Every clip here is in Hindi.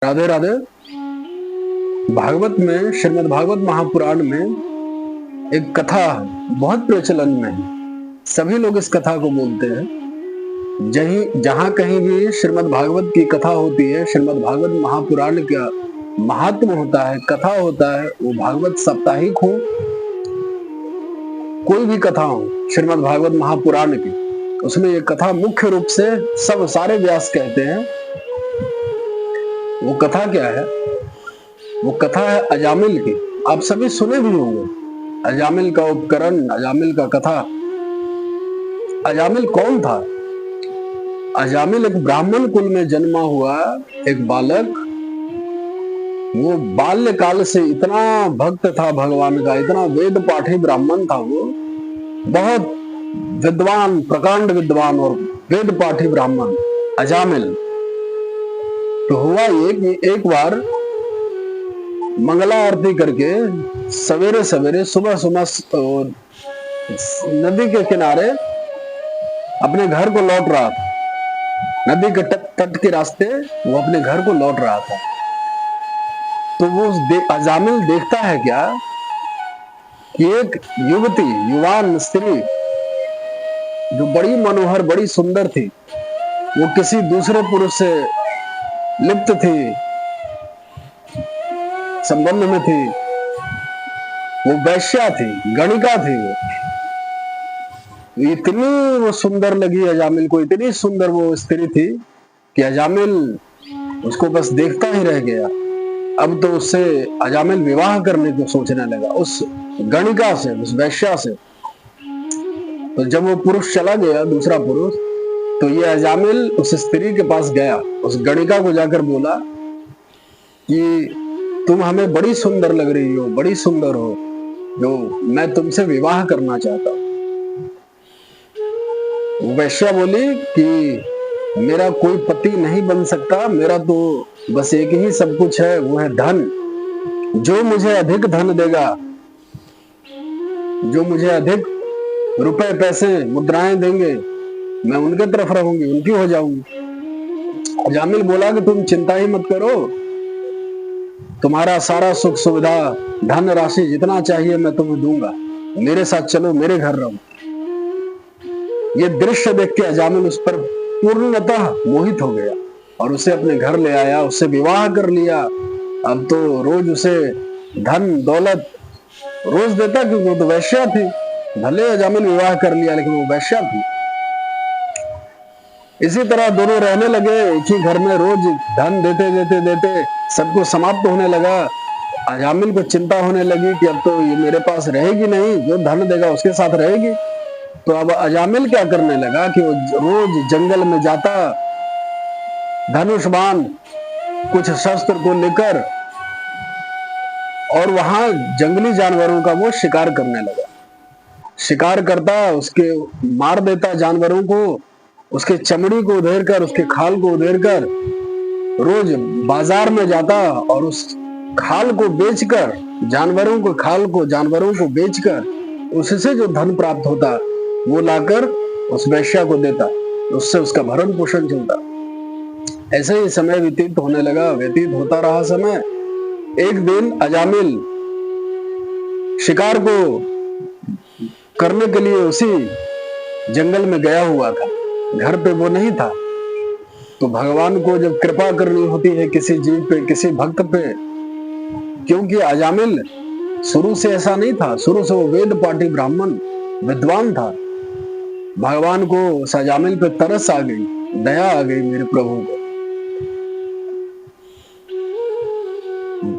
राधे राधे। भागवत में, श्रीमद् भागवत महापुराण में एक कथा बहुत प्रचलन में है। सभी लोग इस कथा को बोलते हैं। जहां कहीं भी श्रीमद् भागवत की कथा होती है, श्रीमद् भागवत महापुराण का महात्म होता है, कथा होता है, वो भागवत साप्ताहिक हो, कोई भी कथा हो श्रीमद् भागवत महापुराण की, उसमें ये कथा मुख्य रूप से सब सारे व्यास कहते हैं। वो कथा क्या है? वो कथा है अजामिल की। आप सभी सुने भी होंगे अजामिल का उपकरण, अजामिल का कथा। अजामिल कौन था? अजामिल एक ब्राह्मण कुल में जन्मा हुआ एक बालक। वो बाल्यकाल से इतना भक्त था भगवान का, इतना वेद पाठी ब्राह्मण था। वो बहुत विद्वान, प्रकांड विद्वान और वेद पाठी ब्राह्मण अजामिल। तो हुआ एक बार मंगला आरती करके सवेरे सवेरे सुबह सुबह नदी के किनारे अपने घर को लौट रहा था। नदी के तट के रास्ते वो अपने घर को लौट रहा था। तो वो अजामिल देखता है क्या कि एक युवती, युवान स्त्री जो बड़ी मनोहर, बड़ी सुंदर थी, वो किसी दूसरे पुरुष से लिप्त थी, संबंध में थी। वो वैश्या थी, गणिका थी। वो इतनी वो सुंदर लगी अजामिल को, इतनी सुंदर वो स्त्री थी कि अजामिल उसको बस देखता ही रह गया। अब तो उससे अजामिल विवाह करने को सोचने लगा, उस गणिका से, उस वैश्या से। तो जब वो पुरुष चला गया, दूसरा पुरुष, तो ये अजामिल उस स्त्री के पास गया, उस गणिका को जाकर बोला कि तुम हमें बड़ी सुंदर लग रही हो, बड़ी सुंदर हो, जो मैं तुमसे विवाह करना चाहता हूं। वैश्या बोली कि मेरा कोई पति नहीं बन सकता, मेरा तो बस एक ही सब कुछ है, वो है धन। जो मुझे अधिक धन देगा, जो मुझे अधिक रुपए पैसे मुद्राएं देंगे, मैं उनके तरफ रहूंगी, उनकी हो जाऊंगी। अजामिल बोला कि तुम चिंता ही मत करो, तुम्हारा सारा सुख सुविधा, धन राशि जितना चाहिए मैं तुम्हें दूंगा, मेरे साथ चलो, मेरे घर रहो। ये दृश्य देख के अजामिल उस पर पूर्णतः मोहित हो गया और उसे अपने घर ले आया, उससे विवाह कर लिया। अब तो रोज उसे धन दौलत रोज देता, क्योंकि वो तो वैश्या थी। भले अजामिल विवाह कर लिया, लेकिन वो वैश्या थी। इसी तरह दोनों रहने लगे एक ही घर में। रोज धन देते देते देते सब कुछ समाप्त होने लगा। अजामिल को चिंता होने लगी कि अब तो ये मेरे पास रहेगी नहीं, जो धन देगा उसके साथ रहेगी। तो अब अजामिल क्या करने लगा कि वो रोज जंगल में जाता, धनुष बाण कुछ शस्त्र को लेकर, और वहां जंगली जानवरों का वो शिकार करने लगा। शिकार करता, उसके मार देता जानवरों को, उसके चमड़ी को उधेड़ कर, उसके खाल को उधेड़ कर रोज बाजार में जाता और उस खाल को बेचकर, जानवरों को खाल को जानवरों को बेचकर उससे जो धन प्राप्त होता वो लाकर उस वैश्या को देता, उससे उसका भरण पोषण चलता। ऐसे ही समय व्यतीत होने लगा, व्यतीत होता रहा समय। एक दिन अजामिल शिकार को करने के लिए उसी जंगल में गया हुआ था, घर पे वो नहीं था। तो भगवान को जब कृपा करनी होती है किसी जीव पे, किसी भक्त पे, क्योंकि अजामिल शुरू से ऐसा नहीं था, शुरू से वो वेद पाठी ब्राह्मण विद्वान था। भगवान को उस अजामिल पे तरस आ गई, दया आ गई मेरे प्रभु को।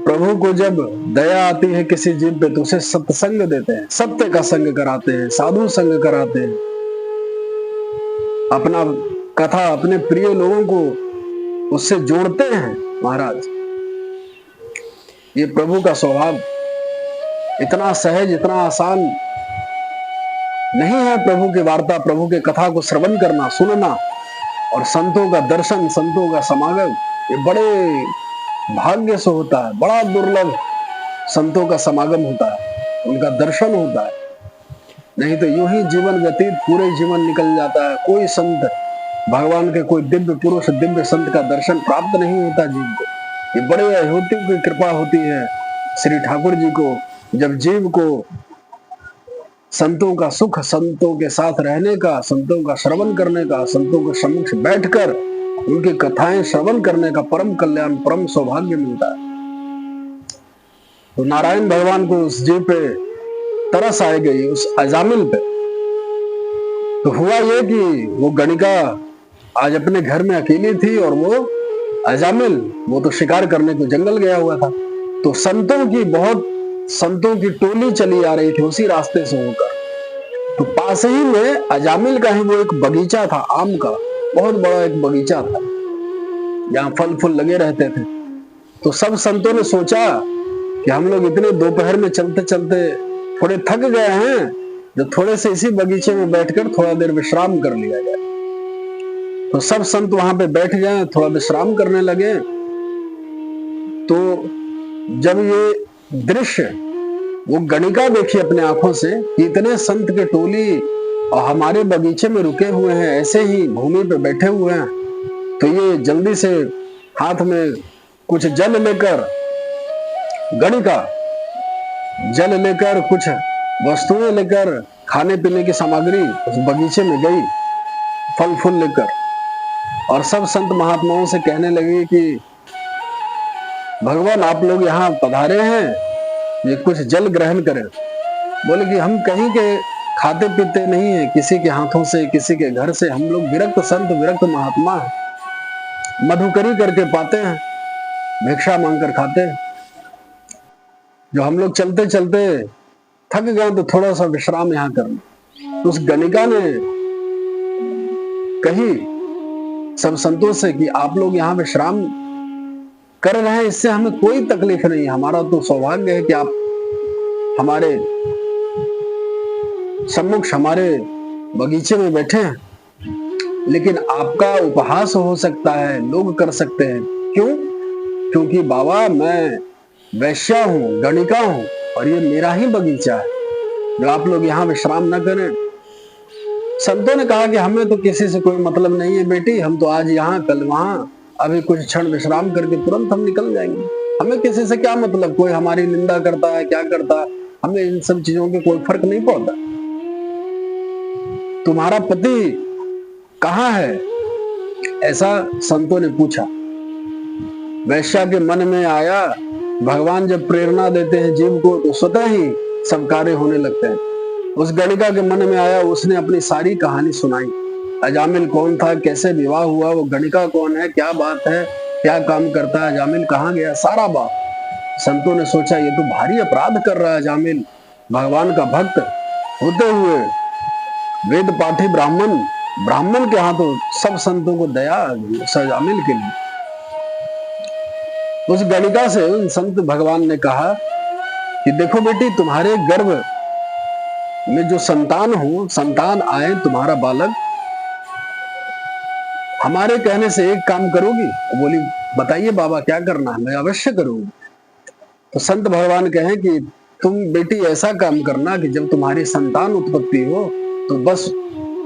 प्रभु को जब दया आती है किसी जीव पे, तो उसे सत्संग देते हैं, सत्य का संग कराते हैं, साधु संग कराते हैं, अपना कथा, अपने प्रिय लोगों को उससे जोड़ते हैं। महाराज, ये प्रभु का स्वभाव इतना सहज, इतना आसान नहीं है। प्रभु की वार्ता, प्रभु के कथा को श्रवण करना, सुनना, और संतों का दर्शन, संतों का समागम, ये बड़े भाग्य से होता है। बड़ा दुर्लभ संतों का समागम होता है, उनका दर्शन होता है। नहीं तो यूं ही जीवन व्यतीत, पूरे जीवन निकल जाता है। कोई संत, भगवान के कोई दिव्य पुरुष, दिव्य संत का दर्शन प्राप्त नहीं होता जीव को। ये बड़े अहोतियों की कृपा होती है श्री ठाकुर जी को, जब जीव को संतों का सुख, संतों के साथ रहने का, संतों का श्रवण करने का, संतों के सम्मुख बैठकर उनकी कथाएं श्रवण करने का परम कल्याण, परम सौभाग्य मिलता है। तो नारायण भगवान को उस जीव पे तरस आ गई, उस अजामिल पे। तो हुआ ये कि वो गणिका आज अपने घर में अकेली थी और वो अजामिल, वो तो शिकार करने को जंगल गया हुआ था। तो संतों की टोली चली आ रही थी उसी रास्ते से होकर। तो पास ही में अजामिल का ही वो एक बगीचा था, आम का बहुत बड़ा एक बगीचा था, जहां फल फूल लगे रहते थे। तो सब संतों ने सोचा कि हम लोग इतने दोपहर में चलते चलते थोड़े थक गए हैं, जो थोड़े से इसी बगीचे में बैठकर थोड़ा देर विश्राम कर लिया जाए। तो सब संत वहां पे बैठ गए, थोड़ा विश्राम करने लगे। तो जब ये दृश्य वो गणिका देखी अपने आंखों से कि इतने संत के टोली और हमारे बगीचे में रुके हुए हैं, ऐसे ही भूमि पे बैठे हुए हैं, तो ये जल्दी से हाथ में कुछ जल लेकर, गणिका जल लेकर, कुछ वस्तुएं लेकर, खाने पीने की सामग्री उस बगीचे में गई, फल फूल लेकर, और सब संत महात्माओं से कहने लगे कि भगवान आप लोग यहाँ पधारे हैं, ये कुछ जल ग्रहण करें। बोले कि हम कहीं के खाते पीते नहीं है, किसी के हाथों से, किसी के घर से, हम लोग विरक्त संत, विरक्त महात्मा है, मधुकरी करके पाते हैं, भिक्षा मांगकर खाते हैं। जो हम लोग चलते चलते थक गए तो थोड़ा सा विश्राम यहाँ करना। तो उस गणिका ने कही सब संतों से कि आप लोग यहाँ विश्राम कर रहे हैं, इससे हमें कोई तकलीफ नहीं, हमारा तो सौभाग्य है कि आप हमारे सम्मुख, हमारे बगीचे में बैठे हैं। लेकिन आपका उपहास हो सकता है, लोग कर सकते हैं। क्यों? क्योंकि बाबा मैं वैश्या हूं, गणिका हूं, और ये मेरा ही बगीचा है, जो आप लोग यहाँ विश्राम न करें। संतों ने कहा कि हमें तो किसी से कोई मतलब नहीं है बेटी, हम तो आज यहाँ कल वहां, अभी कुछ क्षण विश्राम करके तुरंत हम निकल जाएंगे, हमें किसी से क्या मतलब, कोई हमारी निंदा करता है क्या करता है, हमें इन सब चीजों के कोई फर्क नहीं पड़ता। तुम्हारा पति कहाँ है? ऐसा संतों ने पूछा। वैश्या के मन में आया, भगवान जब प्रेरणा देते हैं जीव को तो स्वतः ही सब कार्य होने लगते हैं। उस गणिका के मन में आया, उसने अपनी सारी कहानी सुनाई। अजामिल कौन था, कैसे विवाह हुआ, वो गणिका कौन है, क्या बात है, क्या काम करता है, अजामिल कहाँ गया, सारा बात। संतों ने सोचा ये तो भारी अपराध कर रहा है अजामिल, भगवान का भक्त होते हुए वेद पाठी ब्राह्मण के हाथों। सब संतों को दया अजामिल के लिए। उस गणिका से उन संत भगवान ने कहा कि देखो बेटी, तुम्हारे गर्भ में जो संतान आए, तुम्हारा बालक, हमारे कहने से एक काम करोगी? बोली बताइए बाबा क्या करना है, मैं अवश्य करूंगी। तो संत भगवान कहें कि तुम बेटी ऐसा काम करना कि जब तुम्हारी संतान उत्पत्ति हो तो बस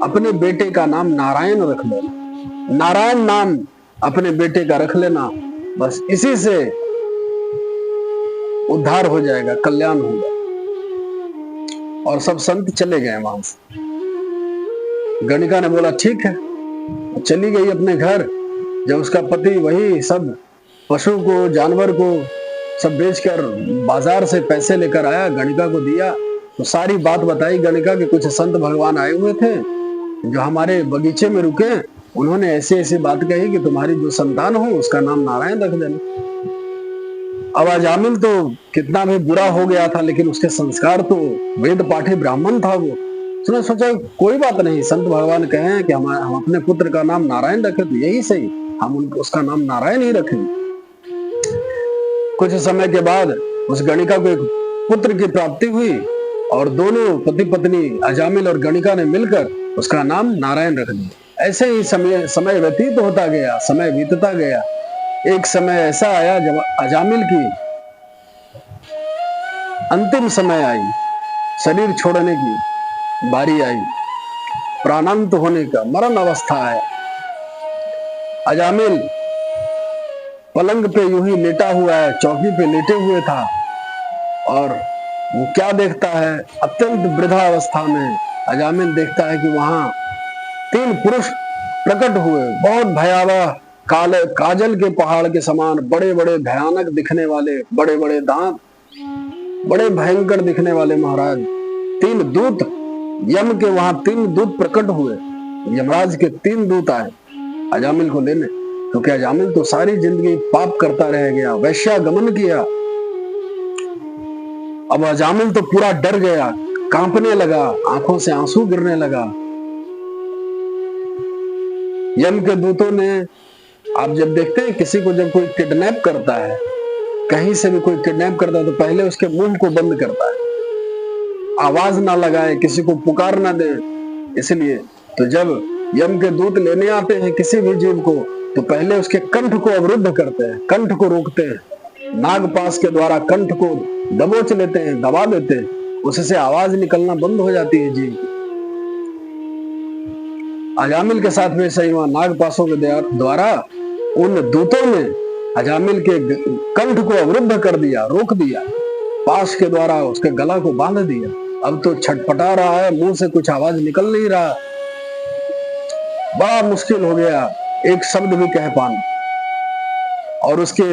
अपने बेटे का नाम नारायण रख लेना, नारायण नाम अपने बेटे का रख लेना, बस इसी से उद्धार हो जाएगा, कल्याण होगा। और सब संत चले गए वहां से। गणिका ने बोला ठीक है, चली गई अपने घर। जब उसका पति वही सब पशु को, जानवर को सब बेचकर बाजार से पैसे लेकर आया, गणिका को दिया, तो सारी बात बताई गणिका के कुछ संत भगवान आए हुए थे जो हमारे बगीचे में रुके, उन्होंने ऐसे ऐसे बात कही कि तुम्हारी जो संतान हो उसका नाम नारायण रख देना। अब अजामिल तो कितना भी बुरा हो गया था, लेकिन उसके संस्कार तो वेद पाठी ब्राह्मण था वो। उसने सोचा कोई बात नहीं, संत भगवान कहे कि हम अपने पुत्र का नाम नारायण रखें तो यही सही, हम उसका नाम नारायण ही रखेंगे। कुछ समय के बाद उस गणिका को एक पुत्र की प्राप्ति हुई और दोनों पति पत्नी अजामिल और गणिका ने मिलकर उसका नाम नारायण रख दिया। ऐसे ही समय व्यतीत होता गया, समय बीतता गया। एक समय ऐसा आया जब अजामिल की अंतिम समय आई, शरीर छोड़ने की बारी आई, प्राणांत होने का, मरण अवस्था आया। अजामिल पलंग पे यूं ही लेटा हुआ है, चौकी पे लेटे हुए था, और वो क्या देखता है, अत्यंत वृद्धावस्था में अजामिल देखता है कि वहां 3 पुरुष प्रकट हुए, बहुत भयावह, काले काजल के पहाड़ के समान, बड़े बड़े भयानक दिखने वाले, बड़े बड़े दांत, बड़े भयंकर दिखने वाले महाराज। 3 दूत, यम के वहां 3 दूत प्रकट हुए। यमराज के 3 दूत आए अजामिल को लेने, क्योंकि अजामिल तो सारी जिंदगी पाप करता रह गया, वैश्यागमन किया। अब अजामिल तो पूरा डर गया, कांपने लगा, आंखों से आंसू गिरने लगा। यम के दूतों ने, आप जब देखते हैं किसी को जब कोई किडनैप करता है, कहीं से भी कोई किडनैप करता है, तो पहले उसके मुंह को बंद करता है, आवाज ना लगाए, किसी को पुकार ना दे। इसलिए तो जब यम के दूत लेने आते हैं किसी भी जीव को, तो पहले उसके कंठ को अवरुद्ध करते हैं, कंठ को रोकते हैं, नागपाश के द्वारा कंठ को दबोच लेते हैं, दबा देते हैं, उससे आवाज निकलना बंद हो जाती है जीव की। अजामिल के साथ में सही हुआ, नागपाशों के द्वारा उन दूतों ने अजामिल के कंठ को अवरुद्ध कर दिया, रोक दिया, पाश के द्वारा उसके गला को बांध दिया। अब तो छटपटा रहा है, मुंह से कुछ आवाज निकल नहीं रहा, बड़ा मुश्किल हो गया एक शब्द भी कह पाना। और उसके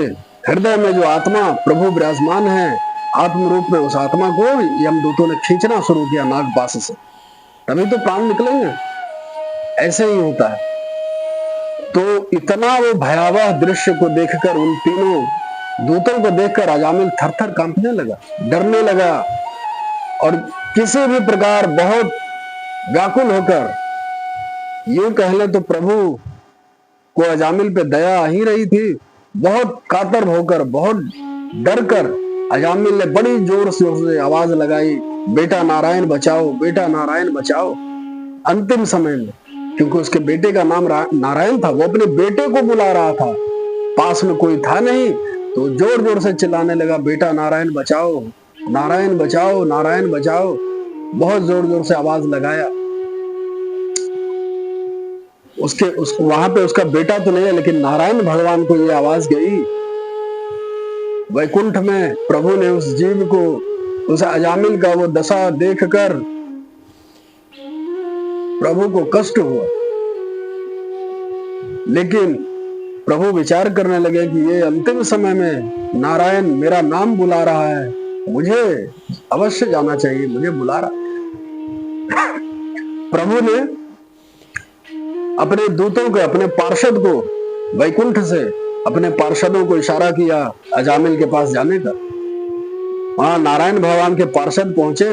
हृदय में जो आत्मा प्रभु विराजमान है आत्म रूप में, उस आत्मा को यमदूतों ने खींचना शुरू किया नागपाश से, तभी तो प्राण निकलेंगे। ऐसे ही होता है। तो इतना वो भयावह दृश्य को देखकर, उन तीनों दूतों को देखकर अजामिल थर-थर कांपने लगा, डरने लगा, और किसी भी प्रकार बहुत व्याकुल होकर, यूं कह ले तो प्रभु को अजामिल पे दया आ ही रही थी, बहुत कातर होकर, बहुत डर कर अजामिल ने बड़ी जोर से आवाज लगाई, बेटा नारायण बचाओ, बेटा नारायण बचाओ। अंतिम समय में, क्योंकि उसके बेटे का नाम नारायण था, वो अपने बेटे को बुला रहा था, पास में कोई था नहीं, तो जोर जोर से चिल्लाने लगा, बेटा नारायण बचाओ, नारायण बचाओ, नारायण बचाओ, बहुत जोर जोर से आवाज लगाया। वहां पे उसका बेटा तो नहीं है, लेकिन नारायण भगवान को ये आवाज गई। वैकुंठ में प्रभु ने उस जीव को, उस अजामिल का वो दशा देखकर प्रभु को कष्ट हुआ, लेकिन प्रभु विचार करने लगे कि ये अंतिम समय में नारायण मेरा नाम बुला रहा है, मुझे अवश्य जाना चाहिए, मुझे बुला रहा। प्रभु ने अपने दूतों को, अपने पार्षद को, वैकुंठ से अपने पार्षदों को इशारा किया अजामिल के पास जाने का। वहां नारायण भगवान के पार्षद पहुंचे,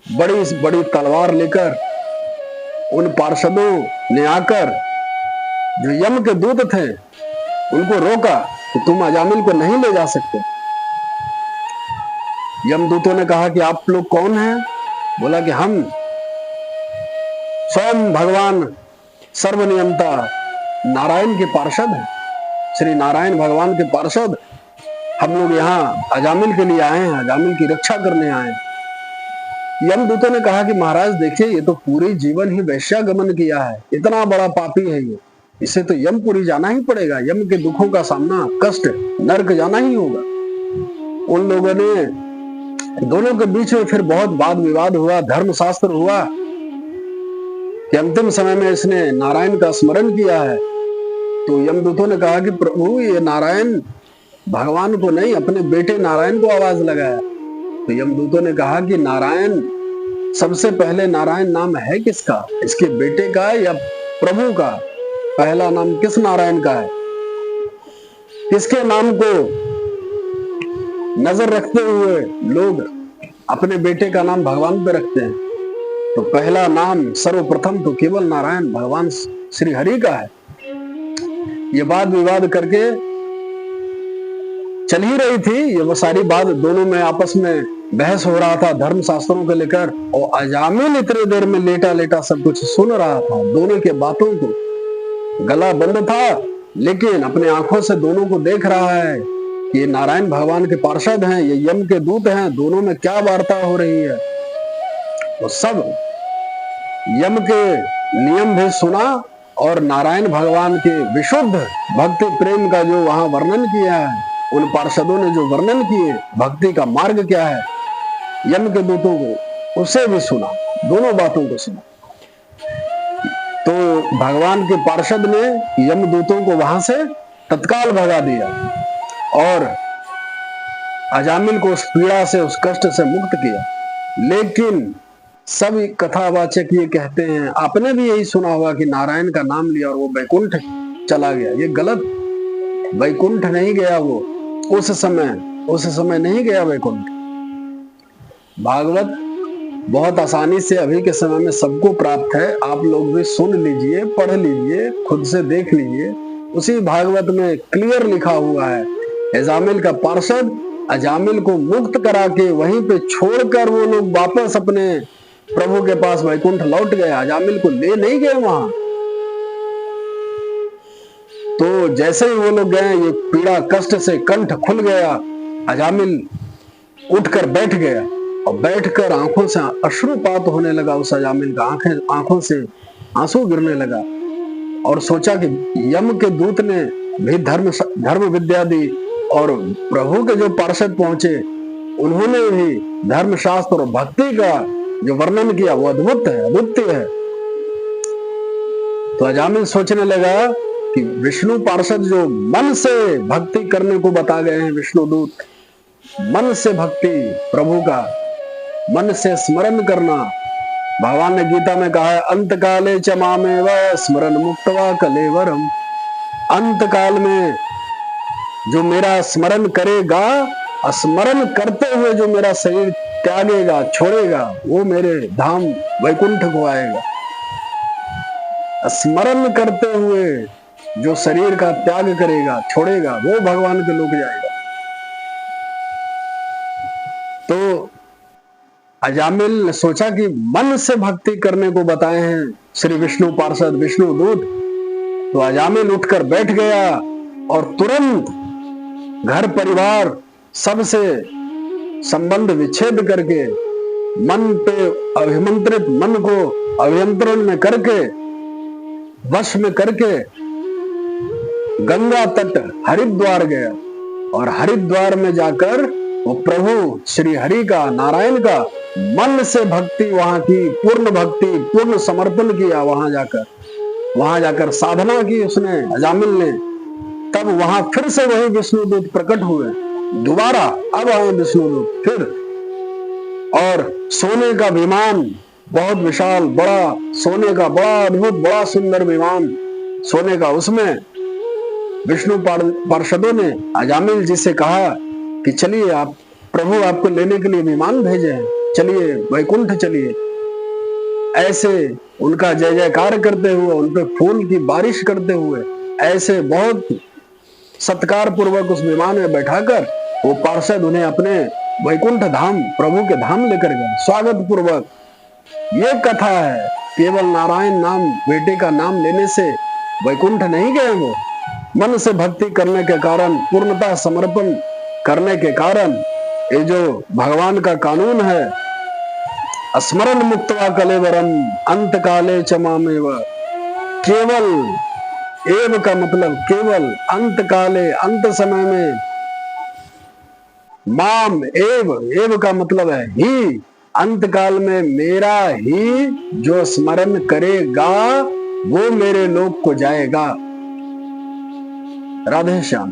बड़ी बड़ी तलवार लेकर। उन पार्षदों ने आकर जो यम के दूत थे उनको रोका कि तुम अजामिल को नहीं ले जा सकते। यमदूतों ने कहा कि आप लोग कौन हैं? बोला कि हम स्वयं भगवान सर्वनियंता नारायण के पार्षद हैं, श्री नारायण भगवान के पार्षद। हम लोग यहाँ अजामिल के लिए आए हैं, अजामिल की रक्षा करने आए हैं। यमदूतों ने कहा कि महाराज देखिए, ये तो पूरे जीवन ही वैश्यागमन किया है, इतना बड़ा पापी है ये, इसे तो यमपुरी जाना ही पड़ेगा, यम के दुखों का सामना, कष्ट, नरक जाना ही होगा। उन लोगों ने, दोनों के बीच में फिर बहुत वाद विवाद हुआ, धर्मशास्त्र हुआ कि अंतिम समय में इसने नारायण का स्मरण किया है। तो यमदूतों ने कहा कि प्रभु ये नारायण भगवान को नहीं, अपने बेटे नारायण को आवाज लगाया। तो यमदूतों ने कहा कि नारायण, सबसे पहले नारायण नाम है किसका, इसके बेटे का या प्रभु का? पहला नाम किस नारायण का है? किसके नाम को नजर रखते हुए लोग अपने बेटे का नाम भगवान पे रखते हैं? तो पहला नाम सर्वप्रथम तो केवल नारायण भगवान श्री हरि का है। ये वाद विवाद करके चल ही रही थी, ये वो सारी बात दोनों में आपस में बहस हो रहा था धर्म शास्त्रों को लेकर, और अजामिल इतने देर में लेटा लेटा सब कुछ सुन रहा था, दोनों के बातों को। गला बंद था, लेकिन अपने आंखों से दोनों को देख रहा है कि ये नारायण भगवान के पार्षद हैं, ये यम के दूत हैं, दोनों में क्या वार्ता हो रही है। तो सब यम के नियम भी सुना और नारायण भगवान के विशुद्ध भक्ति प्रेम का जो वहां वर्णन किया है, उन पार्षदों ने जो वर्णन किए भक्ति का मार्ग क्या है, यम के दूतों को उसे भी सुना, दोनों बातों को सुना। तो भगवान के पार्षद ने यम दूतों को वहां से तत्काल भगा दिया और अजामिल को उस पीड़ा से, उस कष्ट से मुक्त किया। लेकिन सब कथावाचक ये कहते हैं, आपने भी यही सुना होगा कि नारायण का नाम लिया और वो वैकुंठ चला गया। ये गलत, वैकुंठ नहीं गया वो, उस समय नहीं गया वैकुंठ। भागवत बहुत आसानी से अभी के समय में सबको प्राप्त है, आप लोग भी सुन लीजिए, पढ़ लीजिए, खुद से देख लीजिए। उसी भागवत में क्लियर लिखा हुआ है, अजामिल का पार्षद अजामिल को मुक्त करा के वहीं पे छोड़कर वो लोग वापस अपने प्रभु के पास वैकुंठ लौट गए, अजामिल को ले नहीं गए वहां। तो जैसे ही वो लोग गए, ये पीड़ा कष्ट से कंठ खुल गया, अजामिल उठकर बैठ गया और बैठकर आंखों से अश्रुपात होने लगा। उस अजामिल का आंखों से आंसू गिरने लगा और सोचा कि यम के दूत ने भी धर्म विद्या दी और प्रभु के जो पार्षद पहुंचे उन्होंने भी धर्मशास्त्र और भक्ति का जो वर्णन किया वो अद्भुत है, अद्वितीय है। तो अजामिल सोचने लगा कि विष्णु पार्षद जो मन से भक्ति करने को बता गए हैं, विष्णु दूत, मन से भक्ति, प्रभु का मन से स्मरण करना। भगवान ने गीता में कहा है, अंत काले च मामेव स्मरण मुक्त्वा कलेवरम। अंत काल में जो मेरा स्मरण करेगा, स्मरण करते हुए जो मेरा शरीर त्यागेगा, छोड़ेगा, वो मेरे धाम वैकुंठ को आएगा। स्मरण करते हुए जो शरीर का त्याग करेगा, छोड़ेगा, वो भगवान के लोक जाएगा। तो अजामिल ने सोचा कि मन से भक्ति करने को बताए हैं श्री विष्णु पार्षद, विष्णु दूत। तो अजामिल उठकर बैठ गया और तुरंत घर परिवार सबसे संबंध विच्छेद करके, मन पे अभिमंत्रित मन को अभियंत्रण में करके, वश में करके गंगा तट हरिद्वार गया और हरिद्वार में जाकर वो प्रभु श्री हरि का, नारायण का मन से भक्ति वहां की, पूर्ण भक्ति, पूर्ण समर्पण किया। वहां जाकर साधना की उसने, अजामिल ने। तब वहां फिर से वही विष्णुदूत प्रकट हुए दोबारा। अब आए विष्णुदूत फिर, और सोने का विमान, बहुत विशाल बड़ा सोने का, बड़ा अद्भुत, बड़ा सुंदर विमान सोने का, उसमें विष्णु पार्षदों ने अजामिल जी से कहा कि चलिए, आप प्रभु आपको लेने के लिए विमान भेजे हैं, चलिए वैकुंठ चलिए। ऐसे उनका जय जयकार करते हुए, उन पे फूल की बारिश करते हुए, ऐसे बहुत सत्कार पूर्वक उस विमान में बैठाकर वो पार्षद उन्हें अपने वैकुंठ धाम, प्रभु के धाम लेकर गए, स्वागत पूर्वक। ये कथा है, केवल नारायण नाम, बेटे का नाम लेने से वैकुंठ नहीं गए वो। मन से भक्ति करने के कारण, पूर्णता समर्पण करने के कारण, ये जो भगवान का कानून है, स्मरण मुक्त्वा कलेवरम अंत काले च मामेव। केवल, एव का मतलब केवल, अंत काले, अंत समय में, माम एव, एव का मतलब है ही, अंत काल में मेरा ही जो स्मरण करेगा वो मेरे लोक को जाएगा। राधे श्याम।